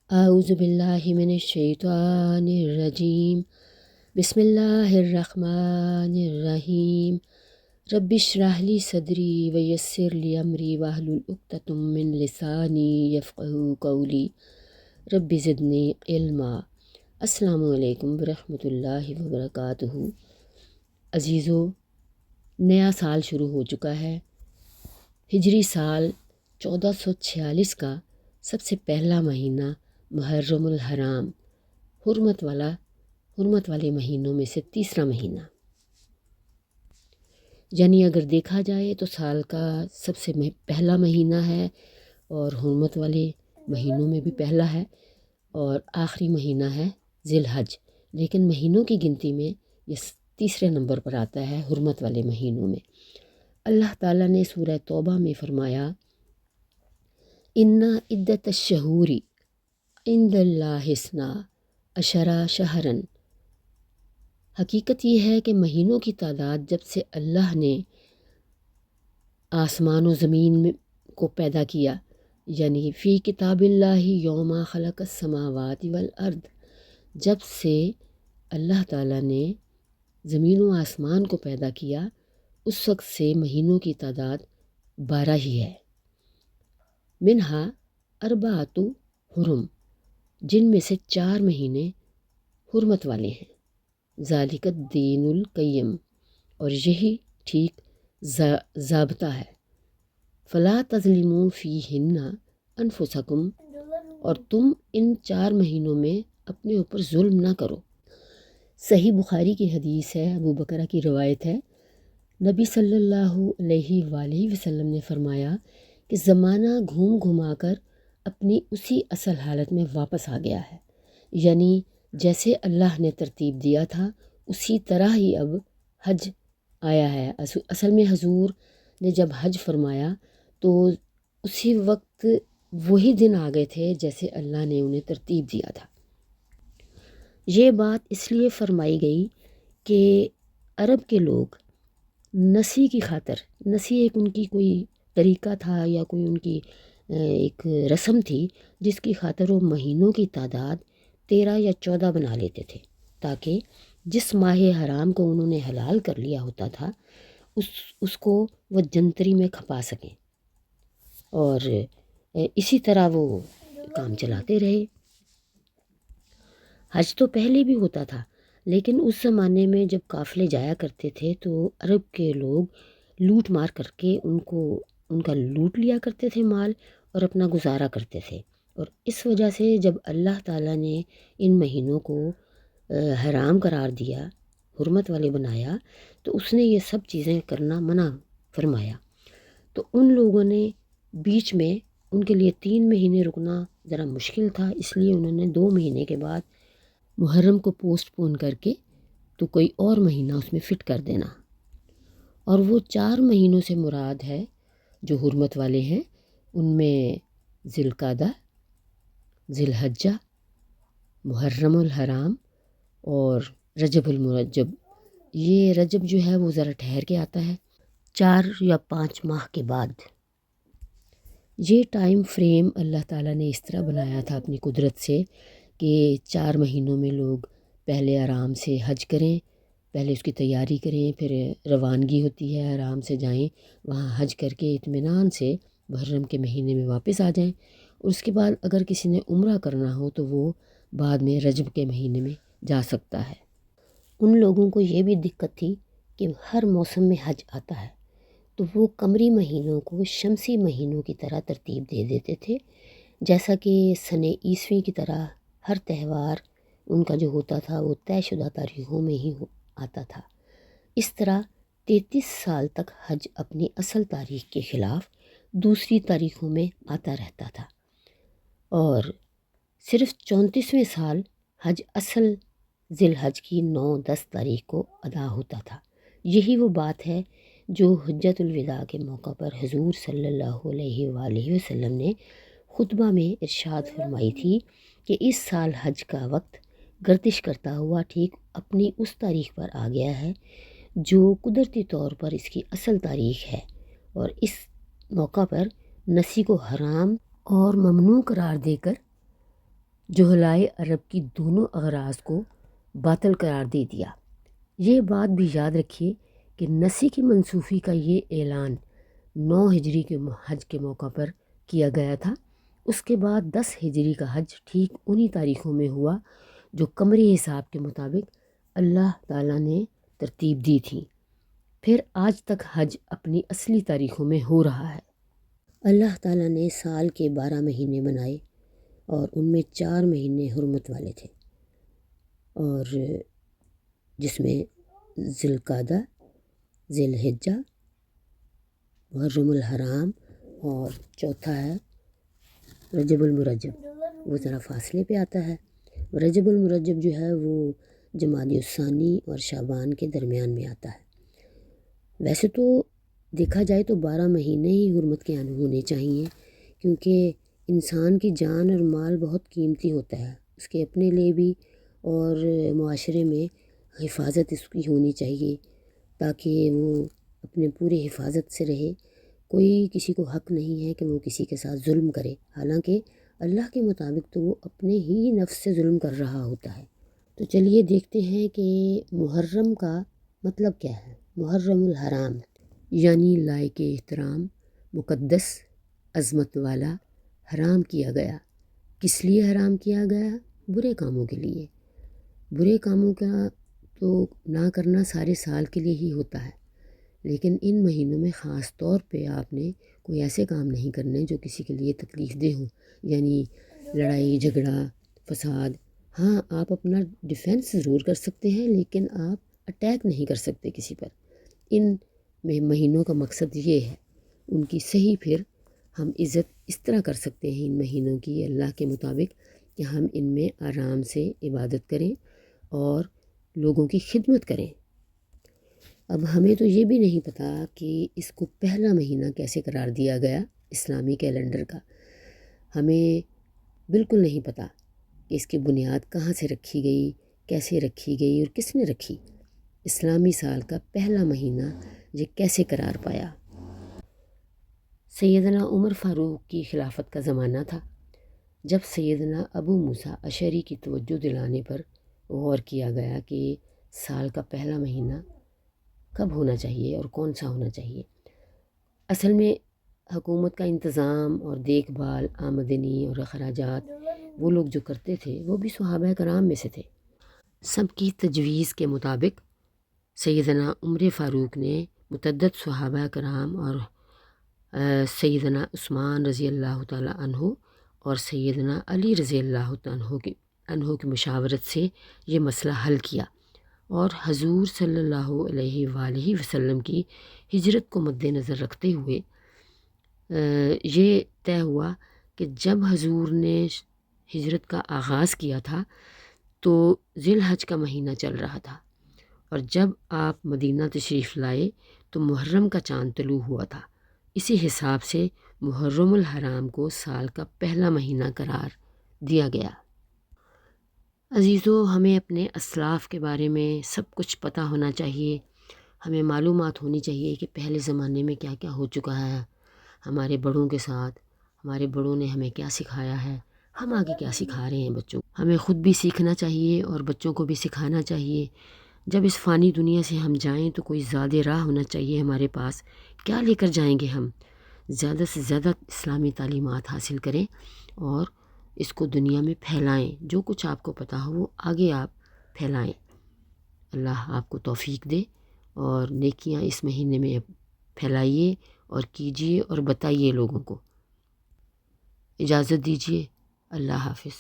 اعوذ باللہ من الشیطان الرجیم، بسم اللہ الرحمن الرحیم۔ رب اشرح لی صدری ویسر لی امری واحلل عقدۃ من لسانی یفقہوا قولی، رب زدنی علما۔ السلام علیکم ورحمۃ اللہ وبرکاتہ۔ عزیزو، نیا سال شروع ہو چکا ہے۔ ہجری سال 1446 کا سب سے پہلا مہینہ محرم الحرام، حرمت والے مہینوں میں سے تیسرا مہینہ، یعنی اگر دیکھا جائے تو سال کا سب سے پہلا مہینہ ہے اور حرمت والے مہینوں میں بھی پہلا ہے، اور آخری مہینہ ہے ذی الحج، لیکن مہینوں کی گنتی میں یہ تیسرے نمبر پر آتا ہے حرمت والے مہینوں میں۔ اللہ تعالیٰ نے سورہ توبہ میں فرمایا، اِنَّ عِدَّةَ الشُّهُورِ عِندَ اللہِ اثْنَا عَشَرَ شَهْرًا۔ حقیقت یہ ہے کہ مہینوں کی تعداد جب سے اللہ نے آسمان و زمین کو پیدا کیا، یعنی فی کتاب اللہ یوم خلق السماوات والارض، جب سے اللہ تعالیٰ نے زمین و آسمان کو پیدا کیا اس وقت سے مہینوں کی تعداد 12 ہی ہے۔ منہا اربعۃ حرم، جن میں سے 4 مہینے حرمت والے ہیں، ذالک الدین القیم، اور یہی ٹھیک ضابطہ ہے۔ فلا تظلموا فیہن انفسکم، اور تم ان 4 مہینوں میں اپنے اوپر ظلم نہ کرو۔ صحیح بخاری کی حدیث ہے، ابو بکرہ کی روایت ہے، نبی صلی اللہ علیہ وآلہ وسلم نے فرمایا کہ زمانہ گھوم گھما کر اپنی اسی اصل حالت میں واپس آ گیا ہے، یعنی جیسے اللہ نے ترتیب دیا تھا اسی طرح ہی اب حج آیا ہے۔ اصل میں حضور نے جب حج فرمایا تو اسی وقت وہی دن آ گئے تھے جیسے اللہ نے انہیں ترتیب دیا تھا۔ یہ بات اس لیے فرمائی گئی کہ عرب کے لوگ نسی کی خاطر، نسی ایک ان کی کوئی طریقہ تھا یا کوئی ان کی ایک رسم تھی جس کی خاطر وہ مہینوں کی تعداد 13 یا 14 بنا لیتے تھے، تاکہ جس ماہ حرام کو انہوں نے حلال کر لیا ہوتا تھا اس کو وہ جنتری میں کھپا سکیں، اور اسی طرح وہ کام چلاتے رہے۔ حج تو پہلے بھی ہوتا تھا، لیکن اس زمانے میں جب قافلے جایا کرتے تھے تو عرب کے لوگ لوٹ مار کر کے ان کا لوٹ لیا کرتے تھے مال، اور اپنا گزارا کرتے تھے، اور اس وجہ سے جب اللہ تعالیٰ نے ان مہینوں کو حرام قرار دیا، حرمت والے بنایا، تو اس نے یہ سب چیزیں کرنا منع فرمایا۔ تو ان لوگوں نے بیچ میں، ان کے لیے 3 مہینے رکنا ذرا مشکل تھا، اس لیے انہوں نے 2 مہینے کے بعد محرم کو پوسٹ پون کر کے تو کوئی اور مہینہ اس میں فٹ کر دینا، اور وہ 4 مہینوں سے مراد ہے جو حرمت والے ہیں، ان میں ذی القعدہ، ذی الحجہ، محرم الحرام اور رجب المرجب۔ یہ رجب جو ہے وہ ذرا ٹھہر کے آتا ہے، 4 یا 5 ماہ کے بعد۔ یہ ٹائم فریم اللہ تعالیٰ نے اس طرح بنایا تھا اپنی قدرت سے کہ 4 مہینوں میں لوگ پہلے آرام سے حج کریں، پہلے اس کی تیاری کریں، پھر روانگی ہوتی ہے، آرام سے جائیں وہاں حج کر کے اطمینان سے محرم کے مہینے میں واپس آ جائیں، اور اس کے بعد اگر کسی نے عمرہ کرنا ہو تو وہ بعد میں رجب کے مہینے میں جا سکتا ہے۔ ان لوگوں کو یہ بھی دقت تھی کہ ہر موسم میں حج آتا ہے تو وہ قمری مہینوں کو شمسی مہینوں کی طرح ترتیب دے دیتے تھے، جیسا کہ سن عیسوی کی طرح ہر تہوار ان کا جو ہوتا تھا وہ طے شدہ تاریخوں میں ہی آتا تھا۔ اس طرح 33 سال تک حج اپنی اصل تاریخ کے خلاف دوسری تاریخوں میں آتا رہتا تھا، اور صرف 34ویں سال حج اصل ذی الحج کی 9-10 تاریخ کو ادا ہوتا تھا۔ یہی وہ بات ہے جو حجۃ الوداع کے موقع پر حضور صلی اللہ علیہ وآلہ وسلم نے خطبہ میں ارشاد فرمائی تھی کہ اس سال حج کا وقت گردش کرتا ہوا ٹھیک اپنی اس تاریخ پر آ گیا ہے جو قدرتی طور پر اس کی اصل تاریخ ہے، اور اس موقع پر نسی کو حرام اور ممنوع قرار دے کر جہلائے عرب کی دونوں اغراض کو باطل قرار دے دیا۔ یہ بات بھی یاد رکھیے کہ نسی کی منسوخی کا یہ اعلان 9 ہجری کے حج کے موقع پر کیا گیا تھا۔ اس کے بعد 10 ہجری کا حج ٹھیک انہی تاریخوں میں ہوا جو قمری حساب کے مطابق اللہ تعالیٰ نے ترتیب دی تھی۔ پھر آج تک حج اپنی اصلی تاریخوں میں ہو رہا ہے۔ اللہ تعالیٰ نے سال کے 12 مہینے بنائے اور ان میں 4 مہینے حرمت والے تھے، اور جس میں ذی القعدہ، ذی الحجہ، محرم الحرام، اور چوتھا ہے رجب المرجب، وہ ذرا فاصلے پہ آتا ہے۔ رجب المرجب جو ہے وہ جمادی الثانی اور شعبان کے درمیان میں آتا ہے۔ ویسے تو دیکھا جائے تو 12 مہینے ہی حرمت کے ہونے چاہیے، کیونکہ انسان کی جان اور مال بہت قیمتی ہوتا ہے، اس کے اپنے لیے بھی اور معاشرے میں حفاظت اس کی ہونی چاہیے تاکہ وہ اپنے پورے حفاظت سے رہے۔ کوئی کسی کو حق نہیں ہے کہ وہ کسی کے ساتھ ظلم کرے، حالانکہ اللہ کے مطابق تو وہ اپنے ہی نفس سے ظلم کر رہا ہوتا ہے۔ تو چلیے دیکھتے ہیں کہ محرم کا مطلب کیا ہے۔ محرم الحرام یعنی لائق احترام، مقدس، عظمت والا، حرام کیا گیا۔ کس لیے حرام کیا گیا؟ برے کاموں کے لیے۔ برے کاموں کا تو نہ کرنا سارے سال کے لیے ہی ہوتا ہے، لیکن ان مہینوں میں خاص طور پہ آپ نے کوئی ایسے کام نہیں کرنے جو کسی کے لیے تکلیف دہ ہوں، یعنی لڑائی جھگڑا، فساد۔ ہاں، آپ اپنا ڈیفینس ضرور کر سکتے ہیں، لیکن آپ اٹیک نہیں کر سکتے کسی پر۔ ان مہینوں کا مقصد یہ ہے، ان کی صحیح پھر ہم عزت اس طرح کر سکتے ہیں ان مہینوں کی اللہ کے مطابق کہ ہم ان میں آرام سے عبادت کریں اور لوگوں کی خدمت کریں۔ اب ہمیں تو یہ بھی نہیں پتہ کہ اس کو پہلا مہینہ کیسے قرار دیا گیا اسلامی کیلنڈر کا۔ ہمیں بالکل نہیں پتہ کہ اس کی بنیاد کہاں سے رکھی گئی، کیسے رکھی گئی اور کس نے رکھی۔ اسلامی سال کا پہلا مہینہ یہ کیسے قرار پایا؟ سیدنا عمر فاروق کی خلافت کا زمانہ تھا، جب سیدنا ابو موسیٰ اشعری کی توجہ دلانے پر غور کیا گیا کہ سال کا پہلا مہینہ کب ہونا چاہیے اور کون سا ہونا چاہیے۔ اصل میں حکومت کا انتظام اور دیکھ بھال، آمدنی اور اخراجات وہ لوگ جو کرتے تھے وہ بھی صحابہ کرام میں سے تھے۔ سب کی تجویز کے مطابق سیدنا عمر فاروق نے متعدد صحابہ کرام اور سیدنا عثمان رضی اللہ تعالیٰ عنہ اور سیدنا علی رضی اللہ عنہ کی مشاورت سے یہ مسئلہ حل کیا، اور حضور صلی اللہ علیہ وآلہ وسلم کی ہجرت کو مد نظر رکھتے ہوئے یہ طے ہوا کہ جب حضور نے ہجرت کا آغاز کیا تھا تو ذی الحج کا مہینہ چل رہا تھا، اور جب آپ مدینہ تشریف لائے تو محرم کا چاند طلوع ہوا تھا۔ اسی حساب سے محرم الحرام کو سال کا پہلا مہینہ قرار دیا گیا۔ عزیزو، ہمیں اپنے اسلاف کے بارے میں سب کچھ پتہ ہونا چاہیے۔ ہمیں معلومات ہونی چاہیے کہ پہلے زمانے میں کیا کیا ہو چکا ہے ہمارے بڑوں کے ساتھ، ہمارے بڑوں نے ہمیں کیا سکھایا ہے، ہم آگے کیا سکھا رہے ہیں بچوں کو۔ ہمیں خود بھی سیکھنا چاہیے اور بچوں کو بھی سکھانا چاہیے۔ جب اس فانی دنیا سے ہم جائیں تو کوئی زیادہ راہ ہونا چاہیے ہمارے پاس۔ کیا لے کر جائیں گے ہم؟ زیادہ سے زیادہ اسلامی تعلیمات حاصل کریں اور اس کو دنیا میں پھیلائیں۔ جو کچھ آپ کو پتہ ہو وہ آگے آپ پھیلائیں۔ اللہ آپ کو توفیق دے اور نیکیاں اس مہینے میں پھیلائیے اور کیجیے اور بتائیے لوگوں کو۔ اجازت دیجیے، اللہ حافظ۔